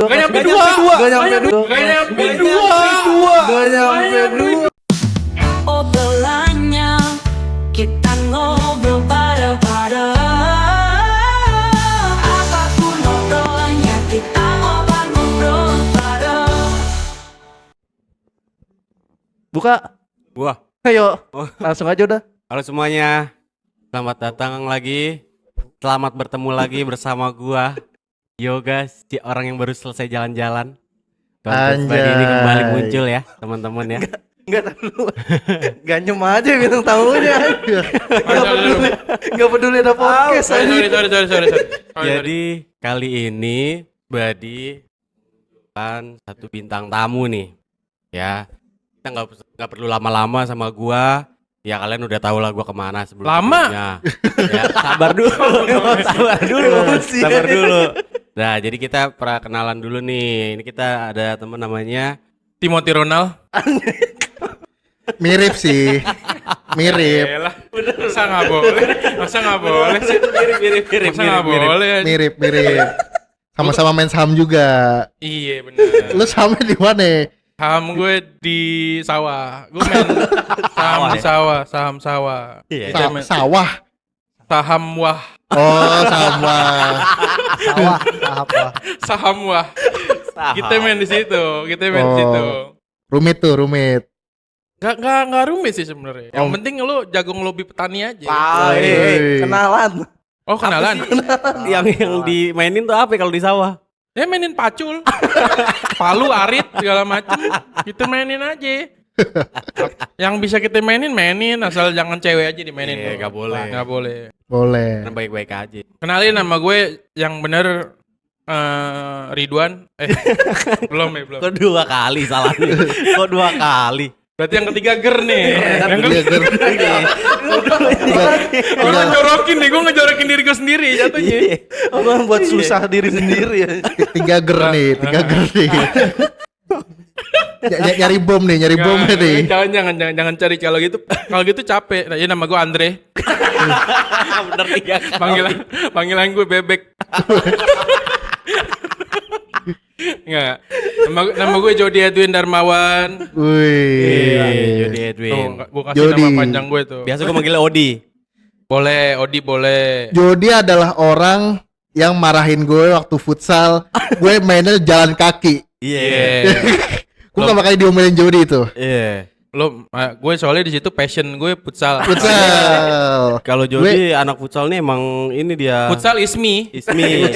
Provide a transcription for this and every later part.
Gak nyampe dua. Obrolannya kita ngobrol pada apapun obrolannya kita ngobrol pada. Buka. Gua. Ayo. Oh. Langsung aja udah. Halo semuanya. Selamat datang lagi. Selamat bertemu lagi bersama gua. Yoga, si orang yang baru selesai jalan-jalan. Tonton Badi ini kembali muncul ya, teman-teman ya. Enggak tahu. Ganyem aja bintang tamunya. Enggak peduli ada podcast aja. Sorry. Jadi kali ini Badi kan satu bintang tamu nih. Ya. Kita nggak perlu lama-lama sama gua. Ya kalian udah tahu lah gua kemana sebelumnya. Ya, sabar dulu. Nah, jadi kita perkenalan dulu nih. Ini kita ada teman namanya Timothy Ronald. Mirip sih. Mirip. Yalah. Masa nggak boleh sih? mirip. Mirip. Sama-sama main saham juga. Iya benar. Lu sahamnya di mana? Saham gue di sawah. Gue main saham di sawah, saham sawah. Iya. Sawah. Saham wah. Oh, sawah. Saham wah. Kita main di situ. Rumit. Gak rumit sih sebenarnya. Yang Oh. penting lu jago ngelobi petani aja. Kenalan. Oh kenalan. Yang dimainin tuh apa kalau di sawah? Ya mainin pacul. Palu, arit, segala macem. Kita mainin aja. Yang bisa kita mainin, asal jangan cewek aja dimainin. Iya, nggak boleh. Nggak boleh. Boleh. Kan baik-baik aja. Kenalin nama gue yang bener Ridwan. Belum. Kok dua kali salahnya? Kok dua kali? Berarti yang ketiga Ger nih. Yang Iya, Ger. gue ngejorokin diri gue sendiri jatuhnya. Orang buat susah diri sendiri ya. Tiga ger nih. Nyari bom nih. Jangan cari kalau gitu capek. Nah, ini nama gue Andre. Bener tiga kali. Panggilan gue Bebek. Enggak. Nama gue Jody Edwin Darmawan. Wih. Jody Edwin. Gue kasih Jody. nama panjang gue tuh. Biasa gue manggilnya Odi. Boleh, Odi boleh. Jody adalah orang yang marahin gue waktu futsal. Gue mainnya jalan kaki. Iya. Gue gak bakal diomelin Jody itu. Iya. Gue soalnya di situ passion gue futsal. Futsal. Kalau Jody anak futsal nih emang ini dia. Futsal is me. Ismi.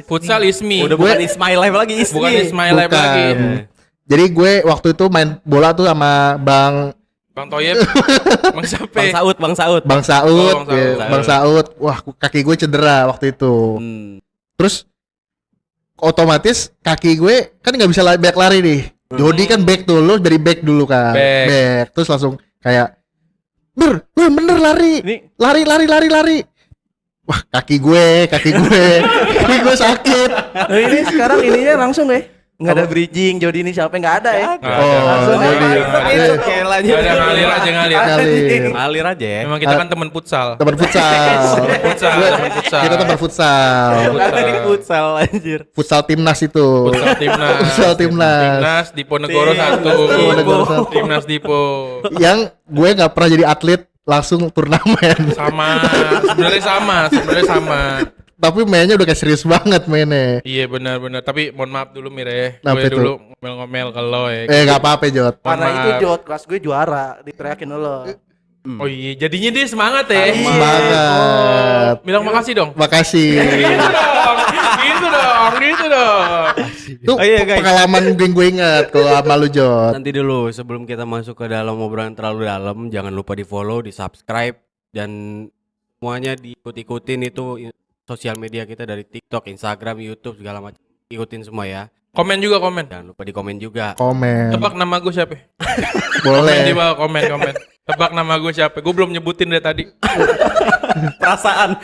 Futsal is me. Udah bukan Is My Life lagi, Ismi. Bukan is my life Bukan. lagi. Jadi gue waktu itu main bola tuh sama Bang Bang Toyib. Bang Sape. Bang Saud. Bang Saud. Oh, Bang Saud. Ya, Bang Saud. Wah, kaki gue cedera waktu itu. Terus otomatis kaki gue kan nggak bisa back lari nih. Jody kan back tuh, lu dari back dulu kan. Back. Terus langsung kayak bener lari. Ini- Lari. Wah, kaki gue sakit. Nah, ini sekarang ininya langsung ya. Enggak ada bridging, Jody ini siapa enggak ada ya. Oh, Jody. Oke, lanjut. Ada ngalir aja. Ngalir aja ya. Memang kita kan teman futsal. Teman futsal. Futsal. Kita teman futsal. Ngalir futsal anjir. Futsal timnas itu. Futsal timnas. Timnas Diponegoro 1. Diponegoro 1. Timnas Dipo. Yang gue nggak pernah jadi atlet langsung turnamen. Sebenarnya sama. Tapi mainnya udah kayak serius banget mainnya. Iya benar. Tapi mohon maaf dulu Mire. Kenapa Gue itu? dulu ngomel-ngomel ke lo ya. Gak apa-apa Jot. Karena Mohon itu maaf. Jod, kelas gue juara, diteriakin lo. Oh iya, jadinya dia semangat ya. Semangat. Bilang makasih dong. Makasih. Gitu dong. Itu Oh iya, guys. pengalaman gue ingat kalau sama lu Jot. Nanti dulu sebelum kita masuk ke dalam obrolan terlalu dalam, jangan lupa di follow, di subscribe, dan semuanya diikut-ikutin itu sosial media kita dari TikTok, Instagram, YouTube segala macam. Ikutin semua ya. Komen juga komen. Jangan lupa di komen juga. Komen. Tebak nama gue siapa? Komen Boleh. di bawah komen. Tebak nama gue siapa? Gue belum nyebutin dari tadi. Perasaan.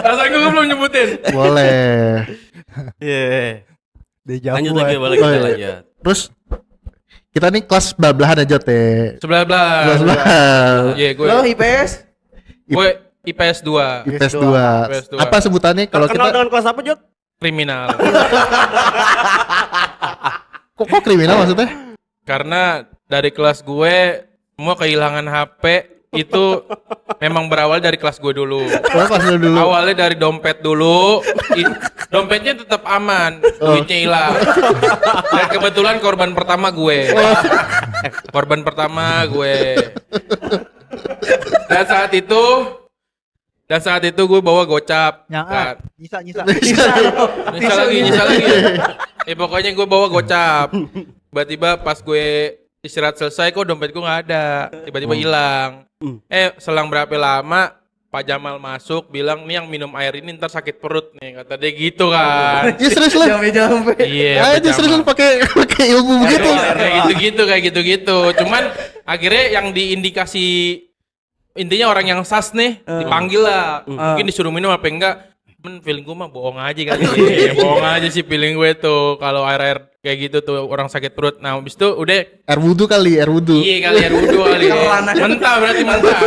Perasaan gue belum nyebutin. Boleh. Iya. Deja Lanjut vu, lagi, ya. boleh Oh, kita iya. lanjut. Terus kita nih kelas belahan aja teh. 11. Iya gue. Lo IPS? Gue IPS 2. IPS 2. IPS 2. Apa sebutannya kalau Kenal kita dengan kelas apa, Jod? kriminal. Kok kriminal maksudnya? Karena dari kelas gue semua kehilangan HP itu memang berawal dari kelas gue dulu. Oh, pas dulu. Awalnya dari dompet dulu, dompetnya tetap aman, duitnya hilang. Dan kebetulan korban pertama gue. Korban pertama gue. Dan saat itu gue bawa gocap. Kan. Nyisa. Nyisa lagi. Pokoknya gue bawa gocap. Tiba-tiba pas gue istirahat selesai kok dompet gue nggak ada. Tiba-tiba hilang. Selang berapa lama Pak Jamal masuk bilang nih yang minum air ini ntar sakit perut nih, kata dia gitu kan. Ya serius lah. Jampe. Iya. Aja serius lu pakai ilmu begitu. Kayak gitu. Cuman akhirnya yang diindikasi intinya orang yang sas nih dipanggil lah. Mungkin disuruh minum apa enggak. Feeling gue mah bohong aja kali. Bohong aja sih feeling gue tuh kalau air kayak gitu tuh orang sakit perut. Nah, habis itu udah Air wudhu kali. Iya kali air wudhu kali. Mentah berarti mentah.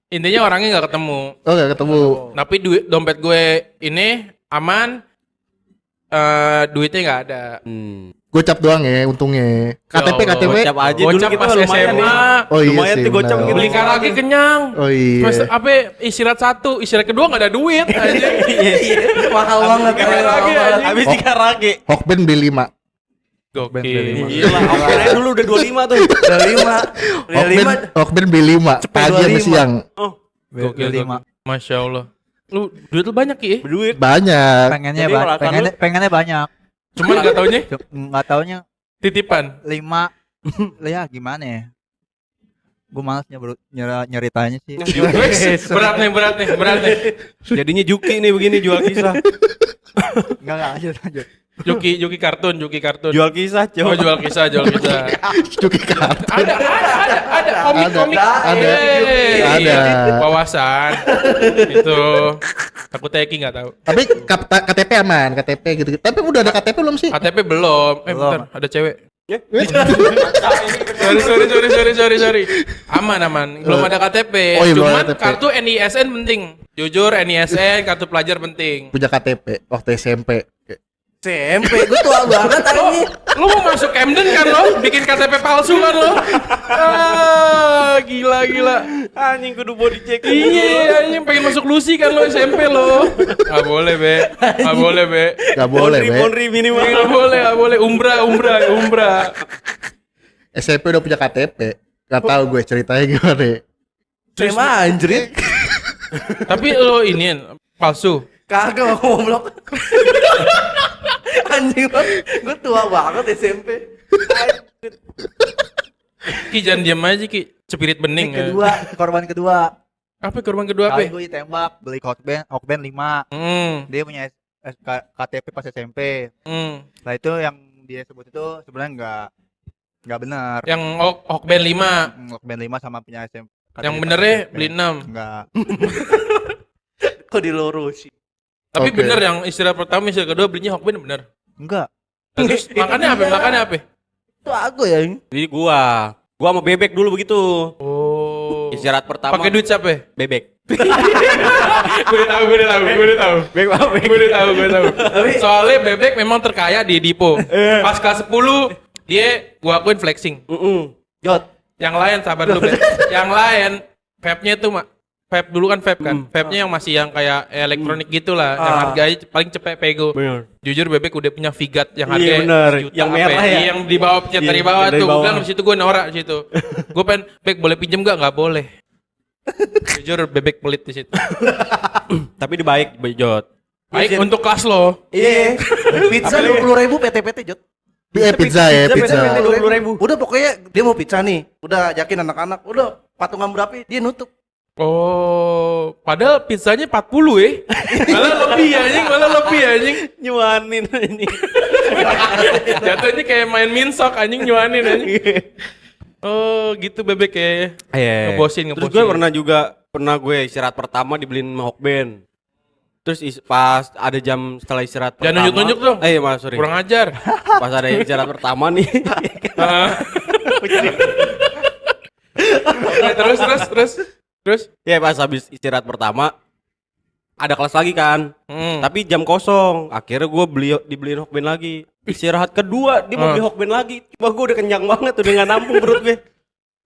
Intinya orangnya nggak ketemu. Oh, gak ketemu. Tapi dompet gue ini aman. Duitnya nggak ada. Gocap doang ya untungnya. KTP. Gocap aja dulu Gocap kita pas lumayan SMA. Oh iya lumayan sih, tuh gocap benar. gitu. Beli karaoke kenyang. Oh iya. Terus istirahat 1, istirahat kedua nggak ada duit aja. Mahal banget. Karaoke aja. Habis di karaoke. Hokben beli 5. Gokil. Gila, akhirnya dulu udah 25 tuh. Udah 5. Hokben beli 5. Pagi sama 25. siang. Gokil. 5. Masya Allah. Lu duit lu banyak Ki? Berduit. Banyak. Pengennya Jadi kalau akan pengennya banyak. Cuman nggak taunya Nggak taunya titipan. 5. Ya gimana ya? Gue malas nyeritanya sih. berat nih. Jadinya Juki nih begini jual kisah. Enggak lanjut. Juki kartun. Jual kisah, Oh, coba. jual kisah. Cuki kartu. Ada komik-komik. Ada. Yeay. Ada. Wawasan. Itu. Aku Teki nggak tahu. Tapi KTP aman, KTP gitu. Tapi udah ada KTP belum sih? KTP belum. Bentar, ada cewek. Ya. Sorry. Aman. Belum ada KTP. Oh iya, belum Cuman ada KTP. kartu NISN penting. Jujur NISN kartu pelajar penting. Punya KTP waktu SMP. SMP gue tua banget anjing. Lu mau masuk Camden kan lo? Bikin KTP palsu kan lo? Gila. Anjing kudu body check. Iya, anjing pengen masuk Lucy kan lo SMP lo. Gak boleh, Be. Gak boleh, Be. Bonri minimal. Gak boleh. Umrah. SMP udah punya KTP. Gak tahu gue ceritanya gimana. Terima anjrit. Tapi lo inian palsu. Kagak mau goblok. Anjing gue tua banget SMP. Ki jangan diam aja Ki. Spirit bening. Ya. Korban kedua. Apa korban kedua apa? Kali gue ditembak, beli Hokben 5. Dia punya KTP pas SMP. Nah itu yang dia sebut itu sebenarnya nggak benar. Yang Hokben 5. Hokben 5 sama punya SMP. Yang benernya beli 6. Enggak. Kok dilurusin? Tapi Oke. bener yang istirahat pertama, istirahat kedua belinya Hokben bener. Enggak. Terus makannya apa? Itu aku ya. Jadi gua sama bebek dulu begitu. Oh. Istirahat pertama. Pakai duit siapa? Bebek. Gue udah tahu. Bebek apa? Gue udah tahu. Soalnya bebek memang terkaya di Dipo. Pas kelas 10 dia gua akuin flexing. Jot. Yang lain sabar dulu, Beb. Yang lain vape-nya tuh vape dulu kan vape kan. Vape-nya yang masih yang kayak elektronik gitulah, yang harganya paling cepet pego. Bener. Jujur bebek udah punya Vigat yang Iya, harganya bener. sejuta Yang apa merah ya? Yang di bawah pencet Iya, dari bawah dari tuh. Gue bawah. bilang di situ gue norak di situ. Gue pengen, Bek boleh pinjem nggak boleh. Jujur bebek pelit di situ. Tapi dia baik, Jot. Baik untuk kelas lo. Iya. Pizza 20.000 PT Jot. Pizza ya, pizza. 20.000. Udah pokoknya dia mau pizza nih. Udah yakin anak-anak. Udah patungan berapa dia nutup. Oh, padahal pizzanya 40 ya. Malah lebih anjing. Nyuanin ini. Jatuhnya kayak main minsok anjing nyuanin anjing. Oh, gitu bebek ya. Ngebosin. Terus gue pernah gue istirahat pertama dibeliin sama Hokben. Terus pas ada jam setelah istirahat Jangan pertama. nunjuk-nunjuk dong. Mas, sorry. Kurang ajar. Pas ada istirahat pertama nih. Oke, terus. Ya pas habis istirahat pertama ada kelas lagi kan. Tapi jam kosong. Akhirnya gue dibeliin Hokben lagi. Istirahat kedua dia mau beli Hokben lagi. Cuma gue udah kenyang banget udah nggak nampung perut gue.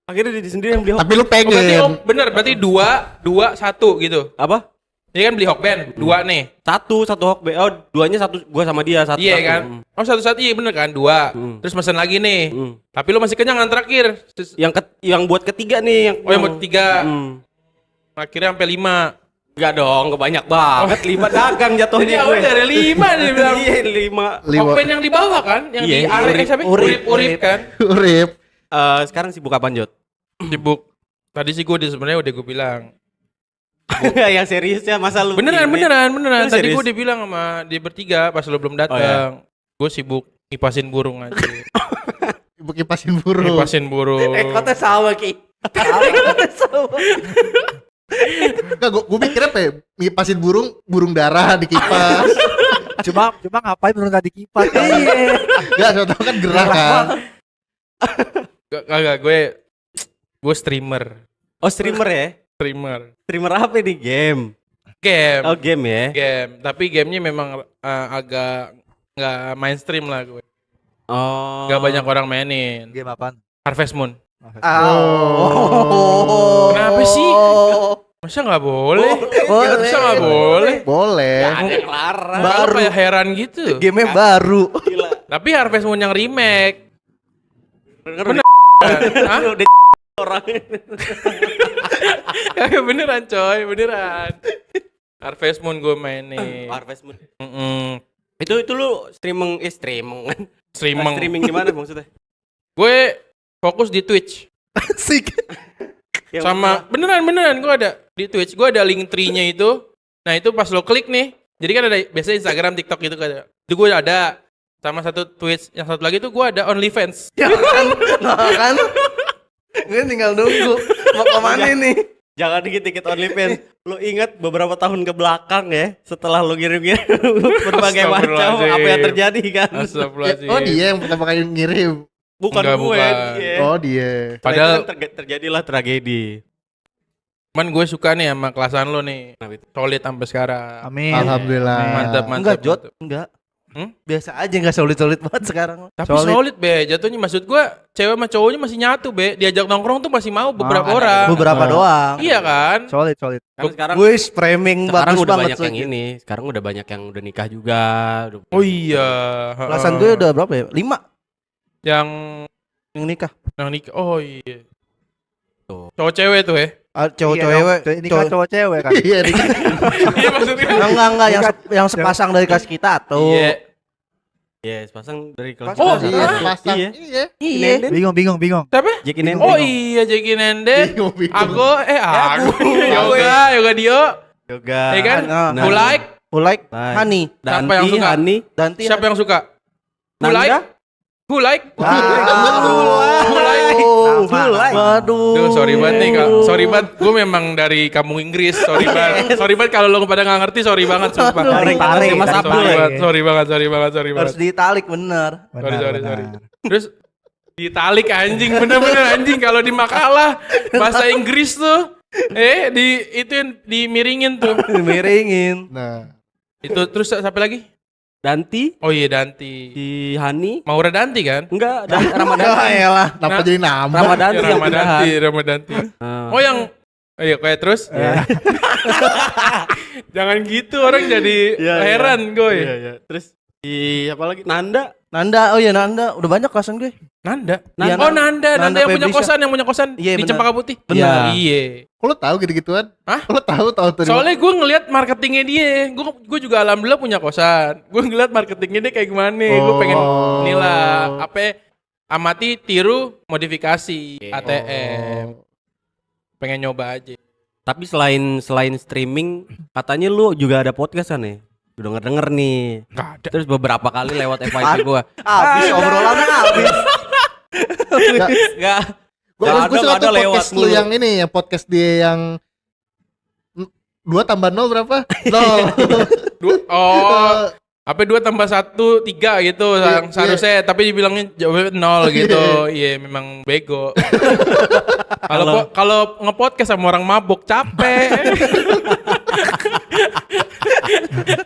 Akhirnya dia sendiri yang beli Hokben. Tapi lu pengen. Berarti 2, 1 gitu. Apa? Dia kan beli Hokben, 2 nih. Satu Hokben. Oh, duanya satu gue sama dia satu. Iya kan? Oh, satu iya bener kan? 2. Terus pesan lagi nih. Tapi lu masih kenyang yang terakhir. Yang buat ketiga nih yang yang buat 3. Akhirnya sampai 5. Enggak dong, banyak banget. 5 dagang jatuhnya Jadi gue. awal dari 5 dia bilang. Iya, 5. Hokben yang di bawah kan? Yang Iya, di area siapa? Urip kan? Urip. Sekarang sibuk apaan, Jot? Sibuk. Tadi sih gue sebenarnya udah gue bilang. Yang seriusnya masa lu Beneran. Lu Tadi serius? gue udah bilang sama dia bertiga pas lu belum datang. Gue sibuk ngipasin burung aja. Ibu kipasin burung. Ngipasin burung. Kota sama Ki. Kota sama. Enggak, gue mikir apa ya? Ngipasin burung darah di kipas. Cuma ngapain menurut tadi kipas? Iya. Enggak, saya tahu kan gerah kan. Kagak, gue streamer. Oh, streamer ya? Streamer apa nih? Game. Oh, game ya. Game. Tapi gamenya memang agak nggak mainstream lah gue. Oh. Nggak banyak orang mainin. Game apaan? Harvest Moon. Oh. Kenapa sih? Masa nggak boleh? Boleh. Masa nggak boleh? Boleh. Ada yang larang. Baru kayak heran gitu. Game-nya baru. Tapi Harvest Moon yang remake. Bener. Hah? Udah orang. Beneran coy, beneran. Harvest Moon gue mainin. Harvest Moon. Mm-mm. Itu lu streaming kan? Streaming. Streaming di mana maksudnya? Gue fokus di Twitch. Asik. Yang Sama beneran gue ada di Twitch. Gue ada link tree-nya itu. Nah, itu pas lo klik nih. Jadi kan ada biasanya Instagram, TikTok gitu kan. Itu gue ada sama satu Twitch, yang satu lagi tuh gue ada OnlyFans. Ya kan? Gue tinggal nunggu. Mau kemana nih? Jangan dikit-dikit OnlyFans. Lu ingat beberapa tahun ke belakang ya, setelah lu ngirim-ngirim berbagai macam Astagfirullahaladzim. apa yang terjadi kan? Astagfirullahaladzim. Oh, dia yang pertama kali ngirim. Bukan Enggak, gue. bukan. Dia. Oh, dia. Padahal Setelah itu kan terjadilah tragedi. cuman gue suka nih sama kelasan lo nih. Kenapa itu? Solid sampai sekarang. Amin. Alhamdulillah. Mantap. Enggak, Jot. Enggak. Hmm? Biasa aja, enggak solid-solid banget sekarang. Tapi solid be, jatuhnya maksud gue cewek sama cowoknya masih nyatu be. Diajak nongkrong tuh masih mau beberapa orang. Beberapa doang. Iya kan? Solid. Kan sekarang Gue framing sekarang bagus udah banget. banyak yang ini. Sekarang udah banyak yang udah nikah juga. Oh iya. Kelasan gue udah berapa ya? 5 yang yang nikah. nikah. Oh iya. Tuh. Cowok cewek tuh ya. Cowok-cewek. Ini kan cowok cewek kan. Iya, ini kan. Iya maksudnya. Enggak yang sepasang dari kelas kita tuh. Iya. Yes, pasang dari kelas. Oh, kita. Iya, pasang. Iya. Iya. Iya. Bingung. Siapa? Jeki Nenden. Oh iya Jeki Nenden. Bingung. Aku Yoga Dio. Yoga. Ya kan? Nah. Who like? Like Baik. Honey. Siapa yang suka? Hani. Danti. Siapa yang suka? Who Nanda? like? Who like? Waduh. Duh, sorry banget nih kak. Sorry banget. Gue memang dari kampung Inggris. Sorry banget. Sorry banget kalau lo pada nggak ngerti. Sorry banget sumpah. Tarik, Mas tarik. Abdul ya? Sorry banget. Harus ditalik bener. Sorry. Terus ditalik anjing, bener-bener anjing kalau di makalah bahasa Inggris tuh itu yang dimiringin tuh. Miringin. Nah. Itu terus siapa lagi? Danti. Oh iya Danti. Si Hani. Maura Danti kan? Enggak, Ramadan. lah. Kenapa Nah. jadi nama? Ramadan Ya, yang pindahan. Ramadanti. Oh yang iya kayak terus. Jangan gitu orang jadi heran gue. Iya. Terus si apa lagi? Nanda. Nanda, oh iya Nanda. Udah banyak kelasan gue. Nanda. Iya, Oh Nanda yang punya Febrisha. kosan, Iya, di benar. Cempaka Putih. Benar. Iya. Kok lo tahu gitu-gituan? Hah? Kok lo tahu tuh? Soalnya gue ngeliat marketingnya dia. Gue juga alhamdulillah punya kosan. Gue ngeliat marketingnya dia kayak gimana. Gue pengen inilah amati, tiru, modifikasi ATM. Pengen nyoba aja. Tapi selain streaming, katanya lu juga ada podcast kan ya? Udah denger nih. Gak ada. Terus beberapa kali lewat FYP gua. Habis obrolannya habis. Enggak. Gue suka tuh podcast lu yang ini, yang podcast dia yang 2 tambah 0 berapa? 0. Apa 2 tambah 1 3 gitu yang seharusnya tapi dibilangnya jawabnya 0 gitu. Iya, memang bego. Kalau nge-podcast sama orang mabuk capek.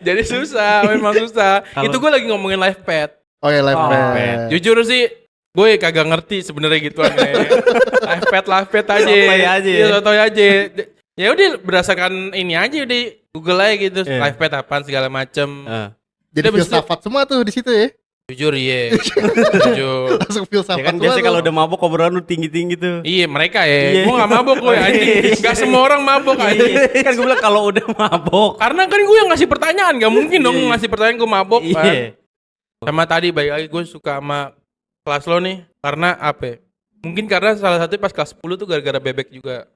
Jadi susah, memang susah. Itu gue lagi ngomongin live pad. Oh ya live pad. Jujur sih, gue kagak ngerti sebenarnya gituan. Live pad aja. Sotoy aja. Iya, sotoy aja. Ya udah berdasarkan ini aja udah Google aja gitu. Live pad apaan segala macem. Jadi Udah, filsafat semua tuh di situ ya. Jujur iya. Jujur. Langsung filsafat Ya kan semua biasanya tuh. kalau udah mabuk obrolan lu tinggi-tinggi tuh. Iya mereka ya. Gue gak mabok gue anjing. Gak semua orang mabok anjing. Kan gue bilang kalau udah mabuk. Karena kan gue yang ngasih pertanyaan. Gak mungkin dong ngasih pertanyaan gue mabok kan. Iya. Sama tadi baik lagi gue suka sama kelas lo nih. Karena apa ya? Mungkin karena salah satu pas kelas 10 tuh gara-gara bebek juga.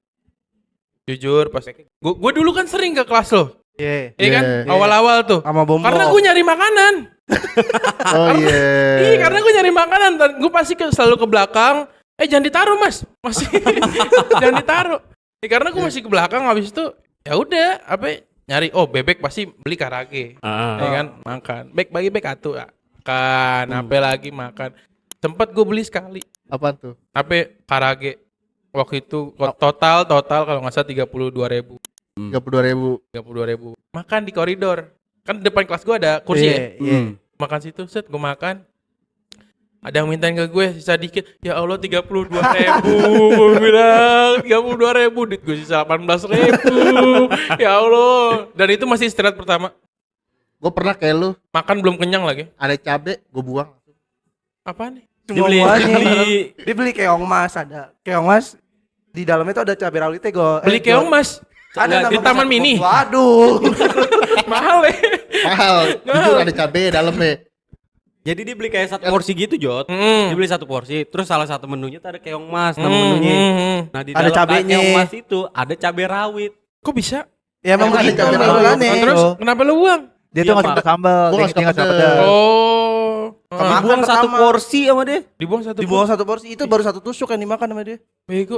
Jujur pas gue dulu kan sering ke kelas lo. Iya. Iya kan? Iya. Awal-awal tuh. Sama bom. Karena gue nyari makanan. Oh iya. Iya karena gue nyari makanan. Gue pasti selalu ke belakang. Jangan ditaruh mas. Masih jangan ditaruh. Karena gue masih ke belakang. Habis itu ya udah apa nyari. Oh bebek pasti beli karage. Ya kan makan. Bagi bek atuh. Makan. Apa lagi makan. Sempet gue beli sekali. Apaan tuh? Apa karage. Waktu itu total kalau nggak salah 32.000. 32.000. Makan di koridor. Kan depan kelas gue ada kursi ya. Iya. Makan situ, set gue makan. Ada yang mintain ke gue sisa dikit. Ya Allah 32.000. Gue bilang 32.000. Duit gue sisa 18.000. Ya Allah. Dan itu masih istirahat pertama. Gue pernah kayak lu, Makan belum kenyang lagi. ada cabe, gue buang. Apaan nih? Dibeli keong mas ada. Keong mas di dalamnya itu ada cabai rawit gue. Beli keong mas. Ada di nama Taman mas- Mini. Waduh. Mahal ya. Mahal, jujur ada cabe dalamnya. Jadi dia beli kayak satu porsi gitu Jot. Mm. Dia beli satu porsi. Terus salah satu menunya tuh ada keong mas nama menunya. Nah di Ada dalam cabenya. keong mas itu ada cabai rawit. Kok bisa? Ya emang Emang ada begitu cabai rawit. modelannya. Terus kenapa lu buang? Dia Iya, tuh nggak Pak. suka sambal. Gua nggak Dia nggak suka suka pedas. pedas. Oh. Kemakan Dibuang satu pertama. porsi sama dia. Dibuang satu. Dibuang satu porsi itu baru satu tusuk yang dimakan sama dia. Bego.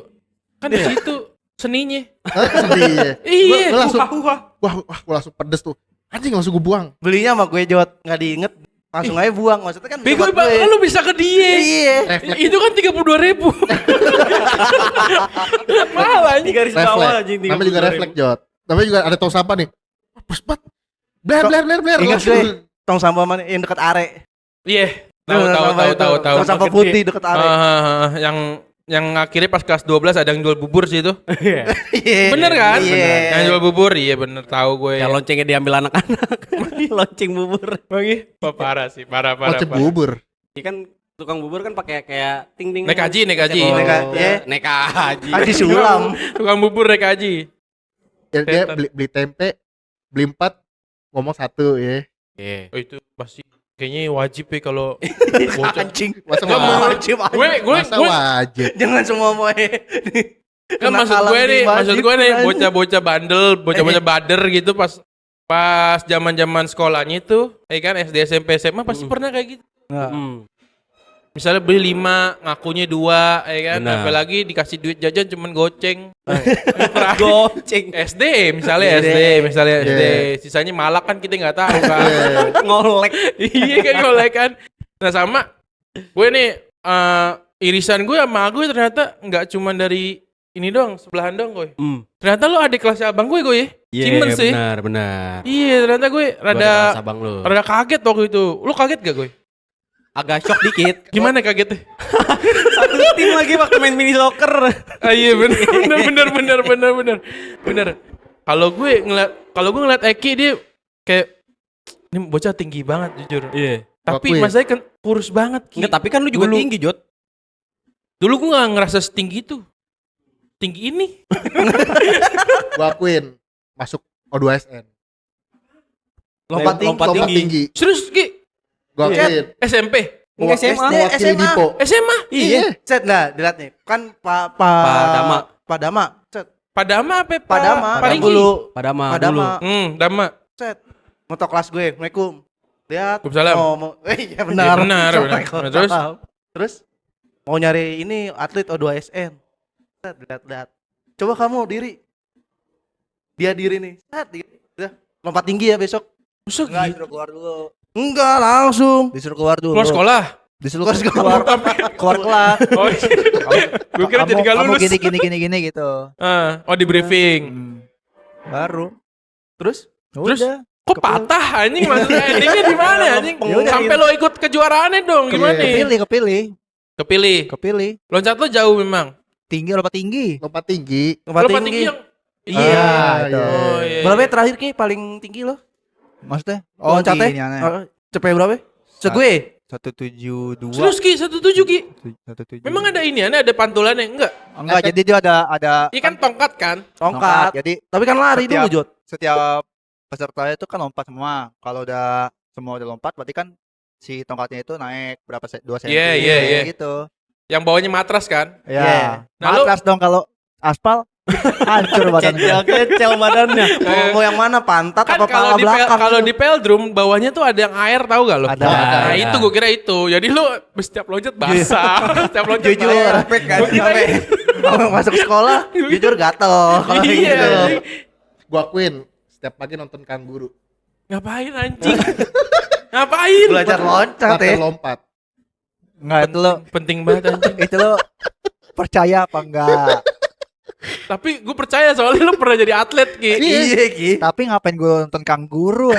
Kan di situ seninya. Sedih. Iya. Gue langsung, wah, gue langsung pedes tuh. Anjing langsung gue buang. Belinya sama gue Jot, nggak diinget, langsung aja buang. Maksudnya kan Bego buat gue. lu bisa ke dia. Iya. Refleks. Itu kan 32.000. Mahal Di anjing. garis bawah Refleks. anjing. Namanya juga refleks, Jot. Namanya juga ada tong sampah nih. Pas banget. Bler. Ingat Langsung. gue tong sampah mana yang dekat are. Iya. Tahu. Tong sampah putih dekat are. Yang akhirnya pas kelas 12 ada yang jual bubur sih itu. Iya. Bener kan? Iya. Yang jual bubur, iya bener tahu gue. Yang loncengnya diambil anak-anak. Lonceng bubur. Lagi? Parah sih, parah. Kocek bubur. Iya kan tukang bubur kan pakai kayak ting-ting. Naik haji. Naik haji. Haji Sulam. Tukang bubur naik haji. Dia beli tempe, beli 4, ngomong 1 ya. Iya. Oh itu pasti kayaknya wajib ya kalau bocah. Anjing. Masa Nggak, nggak Wajib. Masa wajib. Jangan semua mau. Kan maksud gue nih bocah-bocah bandel, bocah-bocah bader gitu pas zaman-zaman sekolahnya itu, kan SD SMP SMA pasti pernah kayak gitu. Hmm. Misalnya beli 5, ngakunya 2, kan. Benar. Apalagi dikasih duit jajan cuman goceng. Goceng. SD misalnya SD. Sisanya malak kan kita nggak tahu kan. Ngolek. Iya kan ngolek kan. Nah sama gue nih irisan gue sama gue ternyata nggak cuma dari ini dong, sebelahan dong gue. Ternyata lu adik kelasnya abang gue ya. Cimen sih. Benar. Iya, ternyata gue rada Abang lu. rada kaget waktu itu. Lu kaget gak gue? Agak shock dikit. Gimana kagetnya? Satu tim lagi waktu main mini soccer. Ah iya bener. Kalau gue ngeliat Eki dia kayak ini bocah tinggi banget jujur. Iya. Tapi Akuin. masanya kan kurus banget Ki. Enggak, tapi kan lu juga Dulu. tinggi, Jot. Dulu gue gak ngerasa setinggi itu. Tinggi ini. Gua akuin masuk O2SN. Lompat Lompat tinggi. Tinggi. Serius Ki? Gua akuin. SMP? Enggak SMA. Mewakili SMA. Dipo. SMA? Iya. Set lah, dilihat nih. Kan Pak Dama. Pak Dama. Set. Padama apa? Pak Dama. Paringgi? Dulu. Padama Pak dulu. Dama. Dama. Set. Motor kelas gue. Assalamualaikum. Lihat. Waalaikumsalam. Iya benar. Iya, benar. Assalamualaikum. Terus? Terus mau nyari ini atlet O2SN. Set, lihat. Coba kamu diri. Dia diri nih. Set, udah lompat tinggi ya besok. Masa Enggak, gitu? suruh keluar dulu. Enggak, langsung. Disuruh keluar dulu. Keluar sekolah. Disuruh keluar kelas. Oh, gue kira jadi gak Kamu lulus. gini gitu. Oh di briefing. Baru. Terus? Terus Udah. kok patah anjing maksudnya endingnya di mana anjing? Yaudah, Sampai lo ikut kejuaraannya dong gimana nih? Kepilih. Kepilih. Loncat lo jauh memang. Lompat tinggi. Lompat tinggi. Lompat tinggi yang Iya. itu. Oh iya. Berapa ya terakhir Ki paling tinggi lo? Maksudnya? Loncatnya? ini aneh. Cepet berapa? Segue. 172. Serius Ki, 17 Ki. 172. Memang ada ini, ada pantulannya enggak? Enggak, jadi dia ada Ini kan tongkat kan? Tongkat. Jadi Tapi kan lari dulu, Jot. setiap peserta itu kan lompat semua. Kalau udah semua udah lompat berarti kan si tongkatnya itu naik berapa 2 cm Iya. gitu. Yang bawahnya matras kan? Ya. Nah, lu- Matras dong kalau aspal hancur badannya. Kecil badannya. Mau yang mana? Pantat Kan apa pala belakang? kalau di peldrum bawahnya tuh ada yang air tahu gak lo? Ada. Nah itu gue kira itu. Jadi lu setiap loncat basah, setiap loncat Jujur, basah. kan sampai masuk sekolah jujur gatel kalau kayak Iya. gitu. anjing. Gua akuin setiap pagi nonton kanguru. Ngapain anjing? Ngapain? Belajar loncat Pakai ya. lompat. Enggak itu lo Penting banget anjing. itu lo percaya apa enggak? Tapi gue percaya soalnya lu pernah jadi atlet Ki. Iya, Ki. Tapi ngapain gue nonton kanguru?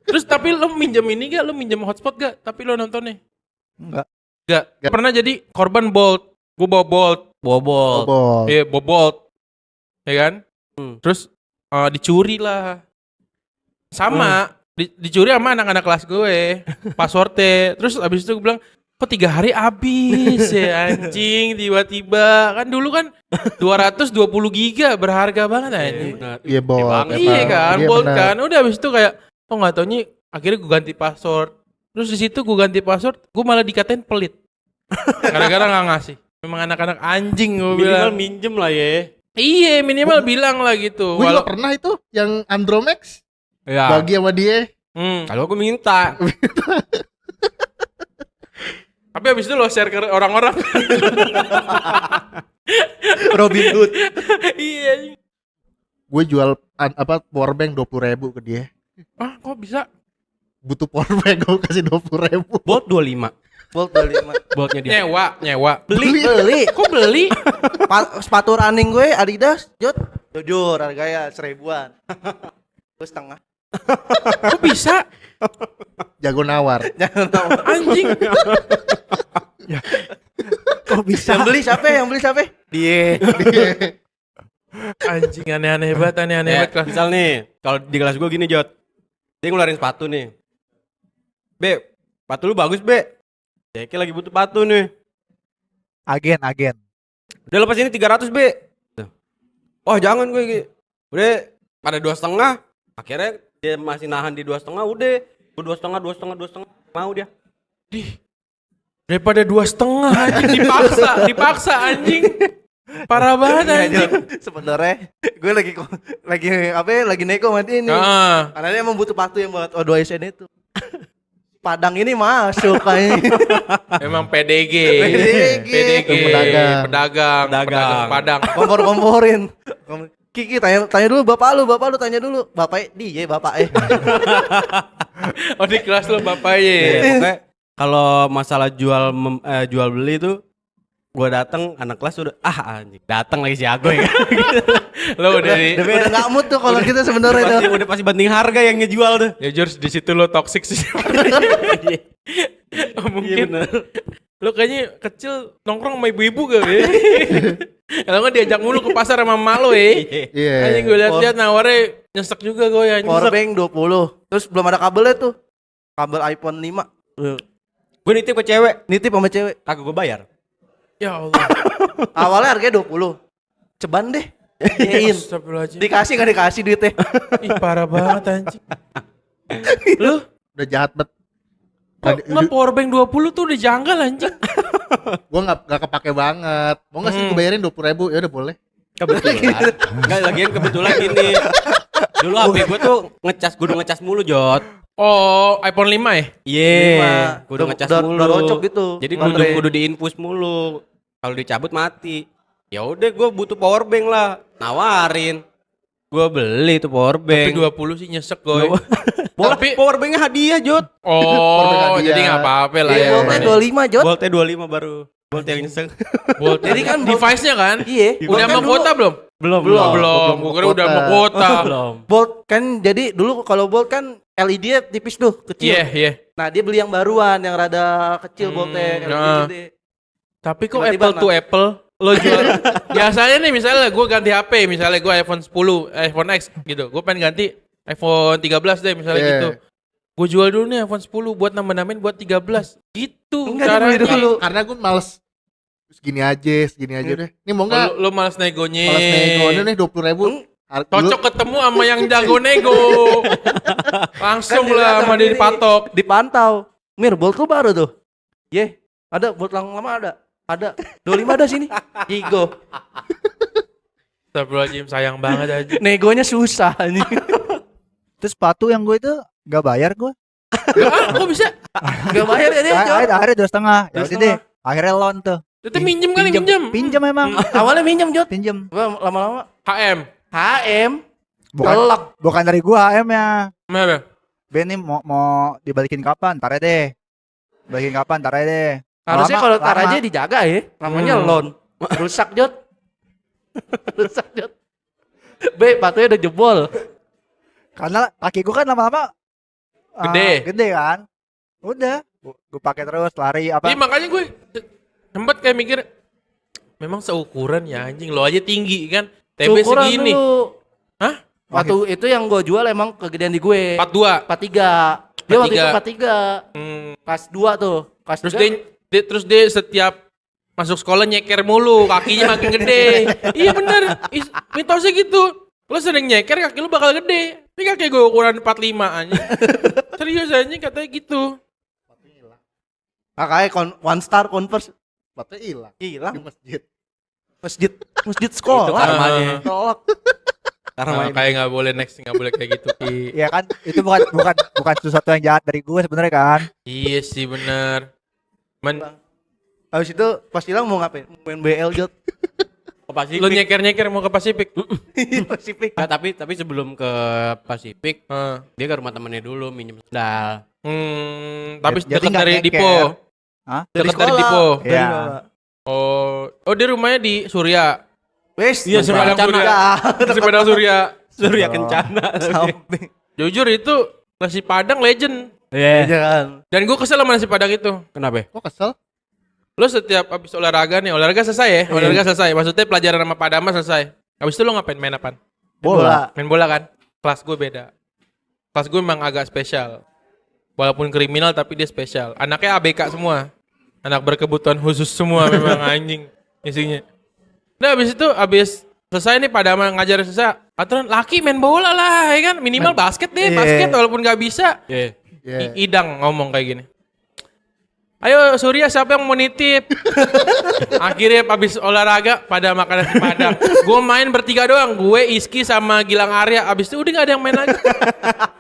Terus tapi lu minjem ini gak? Lu minjem hotspot gak? Tapi lu nontonnya? Enggak. Gak. Pernah jadi korban Bolt. Gue bawa Bolt. Bobol. Bobol. Iya, bawa Bolt. Ya kan? Hmm. Terus dicuri lah. Sama. Dicuri sama anak-anak kelas gue. Passwordnya. Terus abis itu gue bilang, kok 3 hari habis ya anjing tiba-tiba. Kan dulu kan 220 giga berharga banget anjing. Iya, Bolt. banget. Iya emang. kan, Iya, Bolt benar. kan. Udah abis itu kayak, oh nggak taunya akhirnya gue ganti password. Terus di situ gue ganti password, gue malah dikatain pelit. Gara-gara nggak ngasih. Memang anak-anak anjing gue Minimal bilang. minjem lah ya. Iya minimal bilang lah gitu. Gue juga pernah itu yang Andromax Ya. bagi sama dia. Kalau aku minta. Tapi abis itu lo share ke orang-orang. Robin Hood. Iya. Gue jual powerbank 20.000 ke dia. Ah kok bisa? Butuh powerbank gue kasih 20.000. Bolt 25. Bolt 25. Boltnya dia. Nyewa. Beli. Kok beli? Sepatu running gue Adidas, Jot. Jujur harganya 1.000-an. Terus setengah. Kok bisa? Jago nawar. Jangan tahu. Anjing. Kok bisa? Yang beli siapa? Dia. Anjing aneh-aneh banget, aneh-aneh banget kelas. Misal nih, kalau di kelas gue gini Jot. Dia ngeluarin sepatu nih. Be, sepatu lu bagus Be. Jeki lagi butuh sepatu nih. Agen. Udah lepas ini 300 Be. Oh jangan gue Ki. Udah pada 2,5. Akhirnya dia masih nahan di 2,5. Udah. Gue 2,5. Mau dia. Daripada 2,5 anjing dipaksa anjing. Parah banget anjing. Sebenarnya gue lagi neko sama dia ini. Karena dia emang butuh sepatu yang buat O2SN itu. Padang ini masuk kayaknya. Emang PDG. Pedagang. Pedagang Padang. Kompor-komporin. Kiki tanya dulu bapak lu tanya dulu. Bapaknya. Oh di kelas lo bapaknya. Iya, pokoknya kalau masalah jual beli tuh gua datang anak kelas udah anjing datang lagi si Agoy kan. Lo udah di Udah nggak mood tuh kalau kita sebenarnya tuh. udah pasti banding harga yang ngejual tuh. ya Jurs di situ lo toxic sih. Oh, mungkin Iya, bener. lo kayaknya kecil nongkrong sama ibu-ibu gak ya? Kalau nggak diajak mulu ke pasar sama emak lo ya. Iya. Anjing gue lihat nawarnya nyesek juga gue ya. Powerbank 20. Terus belum ada kabelnya tuh. Kabel iPhone 5. Gue nitip ke cewek, Nitip sama cewek. kagak gue bayar. Ya Allah. Awalnya harganya 20. Ceban deh. Iyain. Astagfirullahaladzim. Dikasih nggak dikasih duitnya. Ih parah banget anjing. Lu Udah jahat bet. nggak powerbank 20 tuh udah janggal anjing. Gue nggak kepake banget. Mau nggak sih gue bayarin 20.000? Ya udah boleh. Kebetulan. Enggak lagian kebetulan gini. Dulu HP gue tuh kudu ngecas mulu Jot. Oh, iPhone 5 ya? Iya, kudu ngecas mulu. Udah rocok gitu. Jadi baterai. kudu diinfus mulu. Kalau dicabut mati. Ya udah gue butuh power bank lah. Nawarin. Gua beli tuh power Tapi bank. 20 sih nyesek gue. Tapi power banknya hadiah, Jod. Oh, jadi nggak apa-apa lah Iya, ya. Boltnya 25 Jod. Boltnya 25 baru. Bolt yang nyesek. Bolt. Jadi kan device-nya kan? Iya. Udah mau kuota belum? Belum. Oh, belum. Gue kira udah mau kuota. Belum. Bolt kan jadi dulu kalau Bolt kan LED tipis tuh, kecil. Iya. Nah, dia beli yang baruan yang rada kecil boltnya, LED nah. gede. Tapi kok Tiba-tiba Apple to Apple lo jual. Biasanya nih misalnya gue ganti HP, misalnya gue iPhone 10, iPhone X gitu. Gue pengen ganti iPhone 13 deh misalnya Iya. gitu. Gue jual dulu nih iPhone 10 buat nambah-nambahin buat 13. Gitu Enggak, dibeli caranya. dulu. Karena gue males segini aja deh. Ini mau nggak? Lo males negonya. Males nego ini nih 20.000. Cocok ketemu sama yang jago nego. Langsung Kan lah dilihat sama sama dia diri. dipatok. Dipantau. Mir, Bolt lu baru tuh. Ada Bolt yang lama ada. Ada. 25 ada sini. Gigo. Astagfirullahaladzim, sayang banget aja. Negonya susah anjing. Terus sepatu yang gue itu gak bayar gue. Kok bisa? Enggak bayar ya dia. Jod. Akhirnya 2,5. Ya 2,5. udah deh. Akhirnya loan tuh. Itu minjem kali, minjem. Pinjam emang. Awalnya minjem Jod. Pinjam. Lama-lama HM. HM Bukan telak. bukan dari gua HM-nya. Mana? Ben nih mau dibalikin kapan? Ntar aja deh. Balikin kapan? Ntar aja deh. Harusnya Lama- kalau tar lama. aja dijaga ya. Namanya loan. Rusak Jod. Rusak Jod. Batunya udah jebol. Karena kaki gua kan lama-lama Gede. kan. Udah, gua pakai terus lari apa? Iya makanya gue sempat kayak mikir memang seukuran ya anjing lo aja tinggi kan. TB Ukuran segini. dulu. Hah? Waktu itu yang gue jual emang kegedean di gue. 42. 43. Dia waktu itu 43. Hmm. Kelas 2 tuh. Kelas Terus 3. terus dia setiap masuk sekolah nyeker mulu, kakinya makin gede. Iya bener, mitosnya gitu. Lo sering nyeker kaki lo bakal gede. Ini kaki gue ukuran 45 anjing. Serius anjing katanya gitu. Makanya One Star Converse Baterainya hilang di hilang. masjid. Masjid sekolah. Itu karmanya. Tolak. Karena Kayak nggak boleh next, nggak boleh kayak gitu. Ki. Iya kan, itu bukan sesuatu yang jahat dari gue sebenarnya kan. Iya sih bener. Habis itu pas hilang mau ngapain? Main BL Jod. ke Pasifik. Lo nyeker-nyeker mau ke Pasifik. Pasifik. Nah, tapi sebelum ke Pasifik, dia ke rumah temennya dulu minjem sendal. Tapi Jadi dekat nggak dari nyeker. Dipo. Hah? Dekat dari Dipo. Iya. Oh, dia rumahnya di Surya. Wes. Iya, Di Padang Surya. Surya. Di Padang Surya. Surya Kencana. Samping. Jujur itu nasi Padang legend. Iya. Jangan. Dan gue kesel sama nasi Padang itu. Kenapa? Kok kesel? Lo setiap habis olahraga nih, olahraga selesai ya? Olahraga selesai. Maksudnya pelajaran sama Pak Dama selesai. Habis itu lo ngapain? Main apaan? Bola. Main bola kan? Kelas gue beda. Kelas gue memang agak spesial. Walaupun kriminal tapi dia spesial. Anaknya ABK semua. Anak berkebutuhan khusus semua memang anjing isinya. Nah habis itu, habis selesai nih Pak Dama ngajar selesai. Aturan laki main bola lah ya kan? Minimal basket deh, Iya. basket walaupun gak bisa. Iya. Iya. Idang ngomong kayak gini. Ayo Surya siapa yang mau nitip? Akhirnya abis olahraga pada makan nasi Padang. Gue main bertiga doang. Gue, Iski sama Gilang Arya. Abis itu udah gak ada yang main lagi.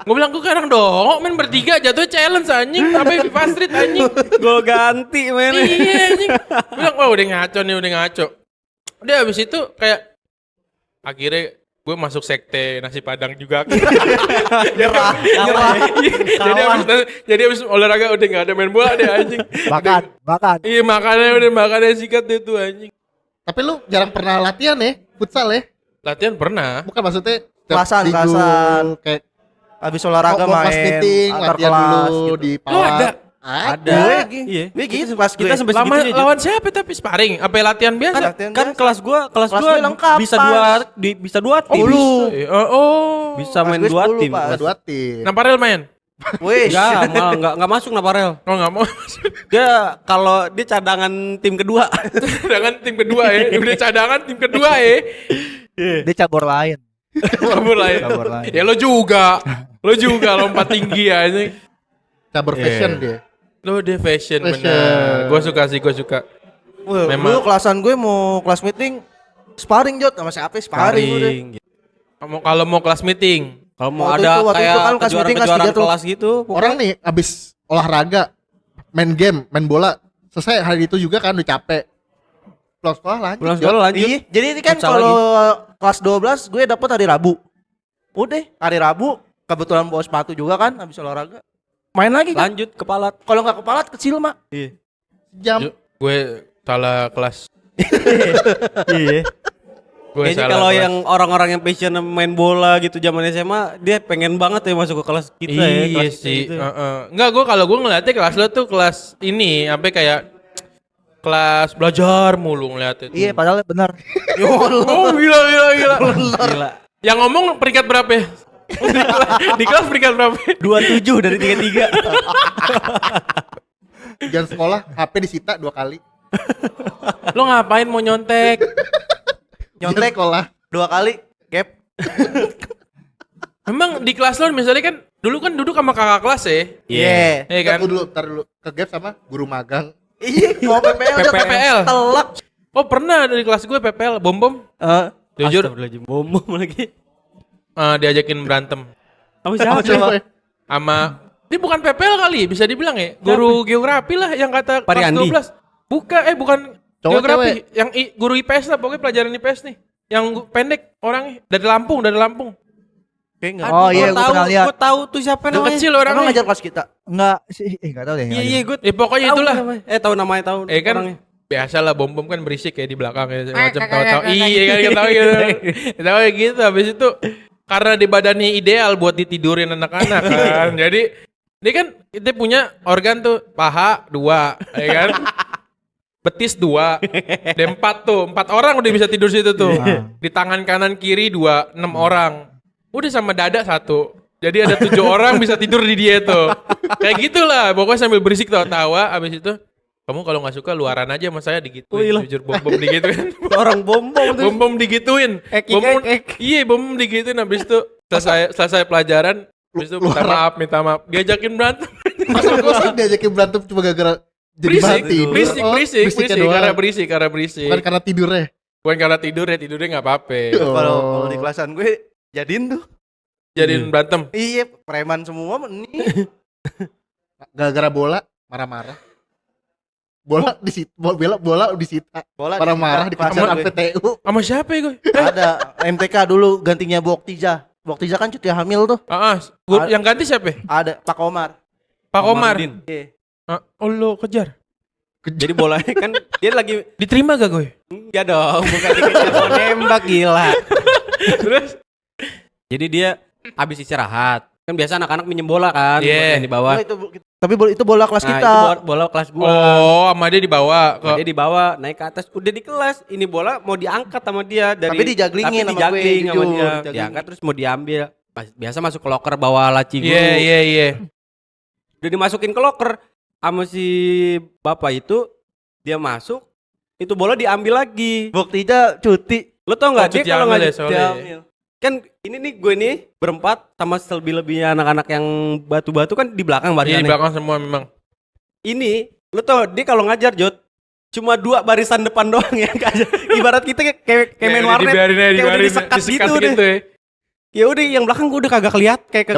Gue bilang gue kadang dong main bertiga jatuhnya challenge anjing. Apa FIFA Street anjing. Gol ganti men. Iya anjing. Gue bilang wah udah ngaco nih udah ngaco. Udah abis itu kayak akhirnya gue masuk sekte nasi Padang juga. Nyerah. jadi abis olahraga udah gak ada main bola deh anjing. Makan. Iya makannya sikat deh tuh anjing. Tapi lu jarang pernah latihan ya? Futsal ya? Latihan pernah. Bukan maksudnya setiap Kelasan, minggu kelasan. kayak Habis olahraga mau kelas main meeting, antar latihan kelas dulu gitu. di Lu ada? Ada. Iya. Gue gitu pas gue. Kita sampai Lama, segitunya. lawan siapa tapi sparring? Apa latihan biasa? Latihan Kan biasa. kelas gua Kelas gue lengkap, bisa Pas. bisa dua tim. lu. Oh. Bisa Pas main gue dua 10, tim. Pas. Ada 2 tim. Namparel main? Wes. Enggak masuk Naparel. Oh nggak mau. Dia kalau dia cadangan tim kedua. Cadangan tim kedua ya. Udah cadangan tim kedua ya. Dia cabur lain. Cabur lain. Cabur lain. Ya lo juga lompat tinggi ya ini. Cabur fashion dia. Lo dia fashion Fashion. bener. Gue suka. Wah, Memang. dulu kelasan gue mau kelas meeting sparring Jod sama siapa sparring udah. Gitu. Kalau mau kelas meeting. Kalau mau Waktu ada itu kayak kan kelas meeting, kelas kejuaraan 3 tuh. kelas gitu. Orang nih abis olahraga, main game, main bola, selesai hari itu juga kan udah capek. Pulang sekolah lanjut. Pulang sekolah lanjut. Iya, jadi ini kan Futsal kalau kelas 12 gue dapet hari Rabu. Udah, hari Rabu kebetulan bawa sepatu juga kan habis olahraga. Main lagi kan. Lanjut ke Palat. Kalau nggak kepalat kecil, Mak. Iya. Jam. Gue salah kelas. Iya. Gue Kayaknya salah kalau kelas. yang orang-orang yang passion main bola gitu zaman SMA, dia pengen banget ya masuk ke kelas kita ya. Iya Kelas kita sih. gitu. Enggak, kalau gue ngeliatnya kelas lo tuh kelas ini sampai kayak kelas belajar mulu ngeliatnya tuh. Iya, padahal benar. Oh gila. Gila. Yang ngomong peringkat berapa ya? Di kelas peringkat berapa? 27 dari 33. Jam sekolah HP disita 2 kali. Lo ngapain mau nyontek? Nyontek Jam sekolah. 2 kali, gap. Memang di kelas lo misalnya kan dulu kan duduk sama kakak kelas ya? Iya. Iya kan? Ntar dulu. Ke gap sama guru magang. Iya, mau PPL udah PPL. telak. Oh pernah dari kelas gue PPL, bom. Jujur Astagfirullahaladzim, bom lagi. diajakin berantem Sama siapa? Coba. sama ini bukan PPL kali bisa dibilang ya, guru geografi lah yang kata Pari kelas Andi? 12. Bukan Cowok, geografi, cewek? yang guru IPS lah, pokoknya pelajaran IPS nih. Yang pendek orangnya dari Lampung. Oh iya, gue pernah lihat. Gue tahu tuh siapa Yang namanya. kecil Emang orangnya. ngajar kelas kita. Enggak sih, enggak tahu deh. Iya, iya, gue Pokoknya itulah. tahu namanya, tahu Kan orangnya. biasa lah bom kan berisik ya di belakang ya macam tahu-tahu. Iya kan tahu gitu. Tahu gitu habis itu karena di badannya ideal buat ditidurin anak-anak kan. Jadi dia kan kita punya organ tuh paha 2, ya kan? Betis 2, ada 4 tuh, 4 orang udah bisa tidur situ tuh. Di tangan kanan kiri 2, 6 orang. Udah sama dada 1. Jadi ada 7 orang bisa tidur di dia tuh. Kayak gitulah, pokoknya sambil berisik tawa-tawa abis itu kamu kalau nggak suka luaran aja sama saya digituin. Jujur bom digituin. Orang bom tuh. Bom digituin. Iya, bom digituin habis itu selesai pelajaran. Habis itu minta maaf. Diajakin berantem. Masa diajakin berantem cuma gara-gara jadi mati. Berisik. Doang. Karena berisik. Bukan karena tidurnya. Bukan karena tidurnya nggak apa-apa. Kalau di kelasan gue jadiin tuh. Jadiin berantem. Iya, preman semua nih. Gara-gara bola marah-marah. Bola disita, bola disita. Bola Marah-marah di kelasan kamar gue. PTU. Sama siapa ya gue? Ada MTK dulu gantinya Bu Oktija. Bu Oktija kan cuti hamil tuh. Yang ganti siapa? Ada Pak Komar. Pak Komar. Iya. Oh lo kejar. Jadi bolanya kan dia lagi Diterima gak gue? enggak dong, bukan dikejar mau nembak gila. Terus? Jadi dia habis istirahat. Kan biasa anak-anak minjem bola kan, Iya. yang di bawah. Oh, tapi itu bola kelas Nah, kita. itu bola kelas gua. Oh, sama dia dibawa ke Dia dibawa naik ke atas, udah di kelas. Ini bola mau diangkat sama dia dari Tapi dijaglingin sama gue, dijagling sama jujur, dia. dijaglingin. Diangkat terus mau diambil. Biasa masuk ke loker bawa laci guru. Iya. Udah dimasukin ke loker sama si bapak itu, dia masuk, itu bola diambil lagi. Bu Oktija cuti. Lo tau nggak dia cuti kalau ambil nggak ya soalnya. Diambil. kan ini nih gue nih berempat sama selebih-lebihnya anak-anak yang batu-batu kan di belakang Iya, di barisannya. belakang semua memang. Ini lo tau dia kalau ngajar Jod cuma 2 barisan depan doang ya. Ibarat kita kayak main warnet kayak udah disekat gitu deh. ya. Ya udah yang belakang gue udah kagak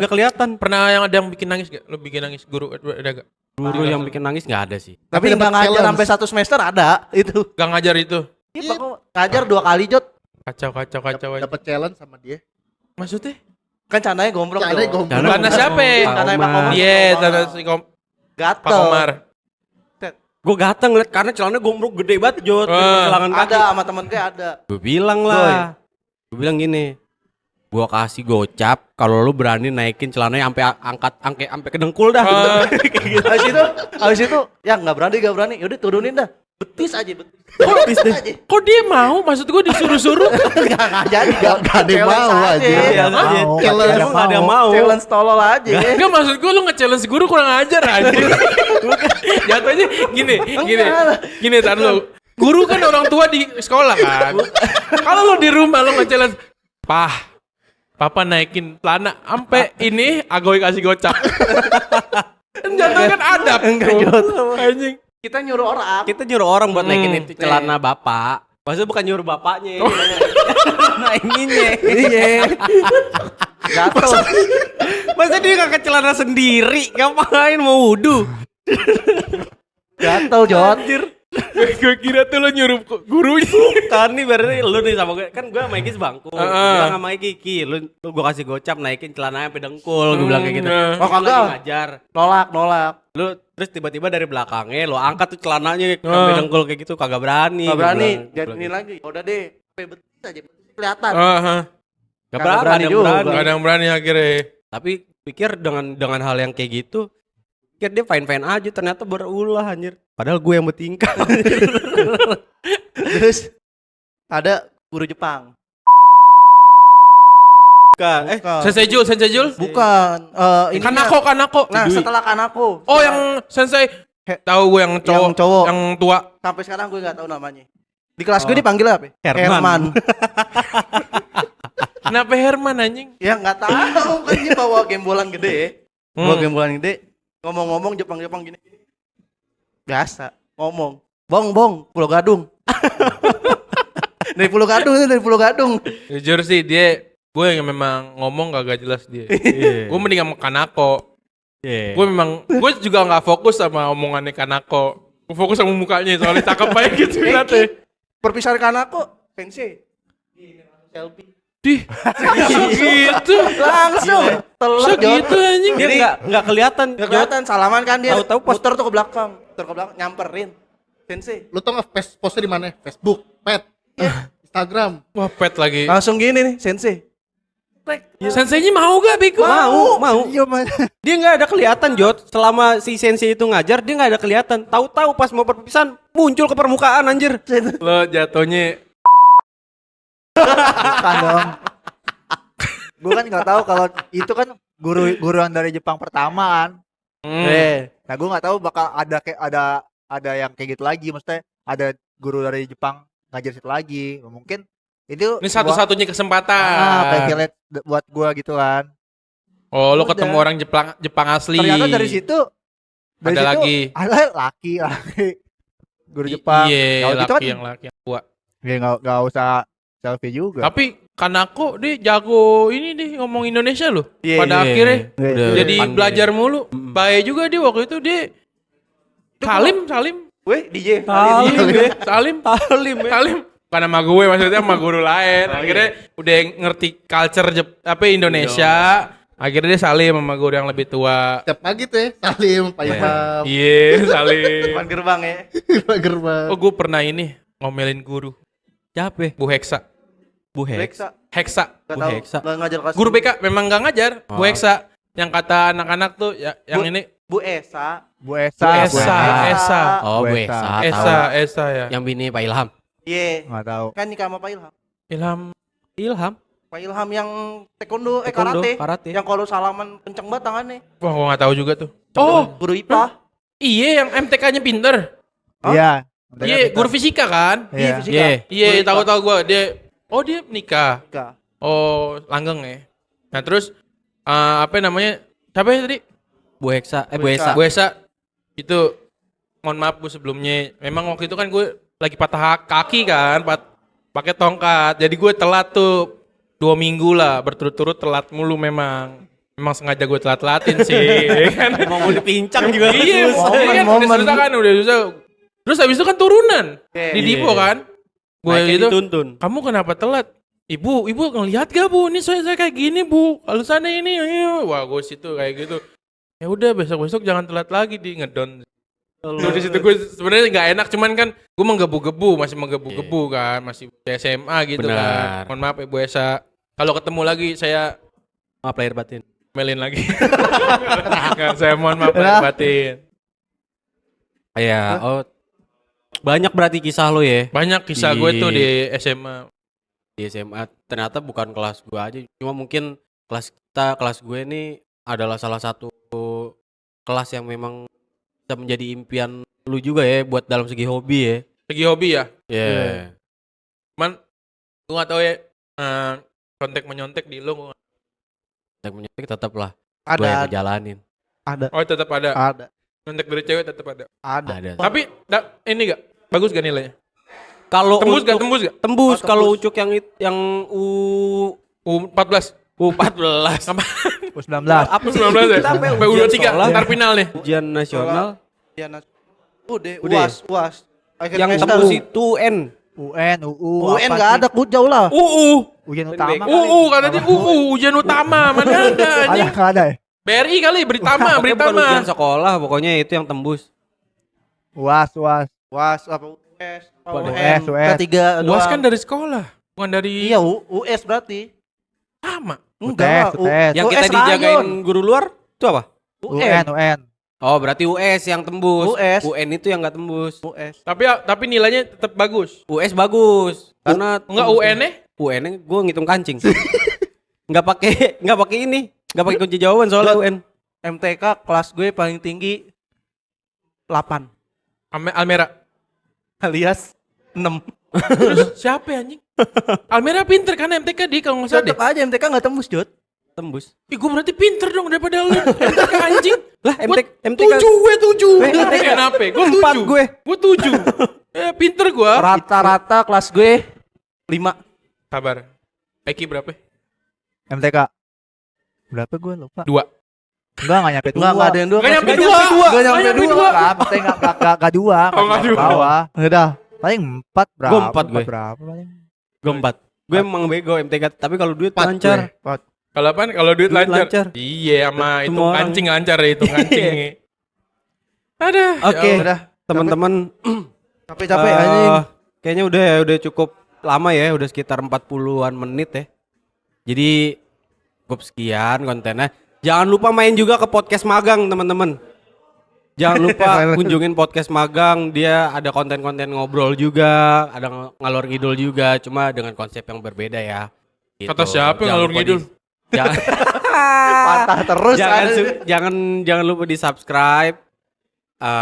kelihatan. Pernah yang ada yang bikin nangis gak? Lo bikin nangis guru ada gak? Guru yang bikin nangis nggak ada sih. Tapi dapat nggak ngajar challenge. sampai 1 semester ada itu. Gak ngajar itu. Iya, ngajar 2 kali Jot. Kacau aja. Dapat challenge sama dia. Maksudnya? Kan candanya gombrong. Candanya dong. gombrong. Tanah siapa? Tanah Pak Komar. Iya, tanah si Pak Gatel. Komar. Gue gatel ngeliat karena celananya gombrong gede banget Jod. Celangan kaki. Ada sama temen gue ada. Gue bilang lah. Gue bilang gini. Gua kasih gocap kalau lu berani naikin celananya sampai ke dengkul dah. Kayak gitu. Habis itu ya nggak berani. Yaudah turunin dah. Betis aja betis. Betis deh. aja. Kok dia mau? Maksud gue disuruh-suruh? Nggak jadi. Nggak ada yang Challenge mau aja. aja. Iya, mau. Challenge. Emang nggak ada yang mau. Challenge tolol aja. Enggak, maksud gue lu nge-challenge guru kurang ajar aja. Jatuhnya gini tar lu. Guru kan orang tua di sekolah kan. Kalau lu di rumah lu nge-challenge, Papa naikin celana sampai ini agoy kasih gocap. Kan jatuhnya kan adab. Enggak, tuh. Jod. Anjing. Kita nyuruh orang. Kita nyuruh orang buat naikin itu celana bapak. Maksudnya bukan nyuruh bapaknya. Naikinnya. Iya. Gatel. Masa dia nggak ke celana sendiri? Ngapain mau wudhu? Gatel Jot. Gue kira tuh lo nyuruh gurunya. Kan nih berarti lu nih sama gue. Kan gue sama Iki sebangku. Gue bilang sama Iki, lu gue kasih gocap naikin celananya sampai dengkul. Gue bilang kayak gitu. Oh, Lu kagak. lagi ngajar. Nolak. Lu terus tiba-tiba dari belakangnya lu angkat tuh celananya sampai dengkul kayak gitu. Kagak berani. Gak Gue berani. bilang. Jadi ini lagi. Udah deh. Sampai betis aja. Kelihatan. Gak Kagak berani ada yang juga. berani. Gak ada yang berani akhirnya. Tapi pikir dengan hal yang kayak gitu, pikir dia fine aja, ternyata berulah anjir. Padahal gue yang bertingkah. Terus ada guru Jepang. Bukan. Bukan. Sensei Jul. Bukan. Ini Kanako. Nah, setelah Kanako. Oh, yang sensei. Tahu gue yang cowok. Yang cowok. Yang tua. Sampai sekarang gue gak tahu namanya. Di kelas gue dipanggil apa? Herman. Kenapa Herman anjing? Ya nggak tahu kan dia bawa gembolan gede. Bawa gembolan gede. Ngomong-ngomong Jepang gini. Biasa ngomong. Bong, Pulau Gadung. Dari Pulau Gadung. Jujur sih gue yang memang ngomong gak jelas dia. Gue mending sama Kanako. Gue juga nggak fokus sama omongannya Kanako. Gue fokus sama mukanya soalnya cakep aja gitu liatnya. Perpisahan Kanako, sensei. Selfie. Segitu. Langsung. Telat Segitu anjing. Dia nggak kelihatan. Nggak kelihatan salaman kan dia. Tahu-tahu pas muter tuh ke belakang. Nyamperin. Sensei. Lu tau nggak postnya di mana? Facebook, Pet, Instagram. Wah, pet lagi. Langsung gini nih, sensei. Senseinya mau gak bego? Mau. Dia nggak ada kelihatan, Jot. Selama si sensei itu ngajar, dia nggak ada kelihatan. Tahu-tahu pas mau perpisahan muncul ke permukaan anjir. Lo jatuhnya Bukan dong. Gue kan nggak tahu kalau itu kan guruan dari Jepang pertama kan. Nah gue nggak tahu bakal ada kayak ada yang kayak gitu lagi. Maksudnya ada guru dari Jepang ngajar situ lagi. Mungkin itu ini satu-satunya kesempatan. privilege buat gue gitu kan. Oh, lo Udah. ketemu orang Jepang asli. Ternyata dari situ Ada lagi. ada laki guru Jepang. Iya, Kalau gitu laki kan yang laki yang tua. ya nggak usah selfie juga. Tapi Kanako dia jago ini deh ngomong Indonesia loh. Iya, Pada iya. akhirnya Udah jadi pandai. belajar mulu. Baik juga dia waktu itu dia Salim. Weh, DJ. Salim. Bukan sama gue, maksudnya sama guru lain. Akhirnya udah ngerti culture Indonesia. Akhirnya dia salim sama guru yang lebih tua. Tiap pagi tuh ya, salim, Pak Imam. Iya, salim. Depan gerbang ya. Pak Gerbang. Oh, gue pernah ini ngomelin guru. Siapa? Bu Heksa. Bu Hex. Leksa. Heksa. Gak Bu tahu. Heksa. Gak ngajar kelas. Guru BK memang gak ngajar. Bu Heksa. Yang kata anak-anak tuh yang Bu- ini. Bu Esa. Bu Esa. Esa. Oh, Bu Bu Esa. Esa ya. Yang bini Pak Ilham. Iya. Nggak tahu. Kan nikah sama Pak Ilham. Ilham. Pak Ilham yang taekwondo, Taekwondo, karate. karate. Yang kalau salaman kenceng banget tangannya. Wah, gua gak tahu juga tuh. Oh, Guru IPA. iya yang MTK-nya pinter. Iya. Iya, guru fisika kan? Iya. Fisika. Iya. Iya, Guru tahu gua. Dia nikah. IPA. Oh, langgeng ya. Nah, terus apa namanya? Siapa ya tadi? Bu Hexa. Bu Bu Esa. Bu Esa. Itu mohon maaf gue sebelumnya. Memang waktu itu kan gue lagi patah kaki kan, pakai tongkat. Jadi gue telat tuh 2 minggu lah berturut-turut telat mulu memang. Memang sengaja gue telat-telatin sih. kan? Emang mau dipincang juga Iya, susah. iya kan udah susah kan, udah susah. Terus habis itu kan turunan di Iya. Dipo kan. Gue Naiknya gitu, dituntun. kamu kenapa telat? Ibu ngelihat gak bu? Ini saya kayak gini bu. Alasannya ini, ayo. Wah gue situ kayak gitu. Ya udah besok jangan telat lagi di ngedon. Tuh di situ gue sebenarnya nggak enak, cuman kan gue masih menggebu-gebu kan, masih SMA gitu Benar. kan. Mohon maaf Ibu Esa. Kalau ketemu lagi saya Maaf lahir batin. melin lagi. Nggak, saya mohon maaf lahir batin. Iya, oh. Banyak berarti kisah lo ya Banyak kisah gue tuh di SMA. di SMA. Ternyata bukan kelas gue aja, cuma mungkin kelas gue ini adalah salah satu kelas yang memang bisa menjadi impian lu juga ya buat dalam segi hobi ya. Segi hobi ya. Iya. Cuman gue nggak tahu ya kontek menyontek di lo. Gua nggak- Dan menyontek tetap lah gue yang Ada. ngejalanin. Ada. Oh tetap ada. Ada. Kontek dari cewek tetap ada. Ada. Ada. Tapi ini gak bagus gak nilainya? Kalau Tembus gak? untuk- Tembus gak? Tembus Oh, kalau tembus. Ucuk yang U14. U14. U19. Apa sih? 19 ya? Kita sampai Sampai ujian U23 sekolah, ntar final nih. ujian nasional. Ya, udah. Udah ya? UAS. Yang tembus itu UN. UN, UU, UN apa nggak sih? ada, jauh lah. Ujian utama kali. Kata dia ujian utama. Mana ada anjing. Nggak ada ya? BRI kali, Britama, Pokoknya bukan ujian Britama. sekolah, pokoknya itu yang tembus. UAS. Was apa US, apa US. Ketiga UAS doang. kan dari sekolah, bukan dari Iya, US berarti. sama. Enggak, UTS. Yang kita US dijagain rayon. guru luar itu apa? UN. Oh, berarti US yang tembus. US. UN itu yang nggak tembus. US. Tapi nilainya tetap bagus. US bagus. Karena Enggak UN-nya? UN gue ngitung kancing. Nggak pakai ini. Nggak pakai kunci jawaban soalnya UN. MTK kelas gue paling tinggi 8 Almera. alias 6. Terus siapa ya anjing? Almera pinter kan MTK dia kalau nggak salah deh. Tetep aja MTK nggak tembus, Jod. Tembus. Ih, gue berarti pinter dong daripada lu. MTK anjing. Lah MTK Gue 7. MTK. Kenapa? Gue 4 7. gue. Gue 7. Pinter gue. Rata-rata kelas gue 5. Sabar. Eki berapa? MTK. Berapa gue lupa. 2. Enggak nyampe 2. Enggak ada yang 2. Nggak nyampe kelas 2. gue. Nggak nyampe 2. Enggak, maksudnya enggak 2. Oh, nggak dua. Bawah. Udah. Paling 4 berapa? Gua 4 gue. Berapa paling? Gue 4. Gue emang bego MTK, tapi kalau duit 4 lancar. Kalau apaan? Kalau duit Duit lancar. lancar. Iya, sama itu Semua orang. kancing lancar ya, itu kancing. Ada. Oke, Udah. teman-teman, Capek-capek eh, anjing. kayaknya udah cukup lama ya, udah sekitar 40-an menit ya. Jadi cukup sekian kontennya. Jangan lupa main juga ke podcast magang, teman-teman. Jangan lupa kunjungin podcast magang, dia ada konten-konten ngobrol juga, ada ngalor ngidul juga, cuma dengan konsep yang berbeda ya. Gitu. Kata siapa Jangan ngalor lupa ngidul? Jangan, Patah terus. jangan lupa di subscribe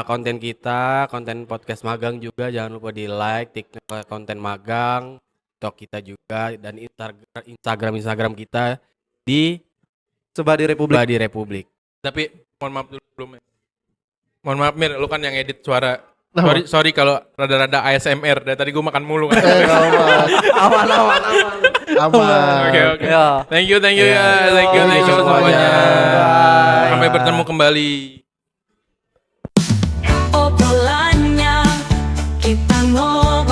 konten kita, konten podcast magang juga, jangan lupa di like konten magang, TikTok kita juga, dan Instagram kita di Coba di Republik. di Republik. Tapi mohon maaf dulu belum ya. Mohon maaf Mir, lu kan yang edit suara. Nah, Sorry kalau rada-rada ASMR. Dari tadi gue makan mulu kan. Aman. aman. Oke. Ya. Thank you Ya. ya. Thank you semuanya. semuanya. Bye. Sampai bertemu kembali. Obrolannya kita ngobrol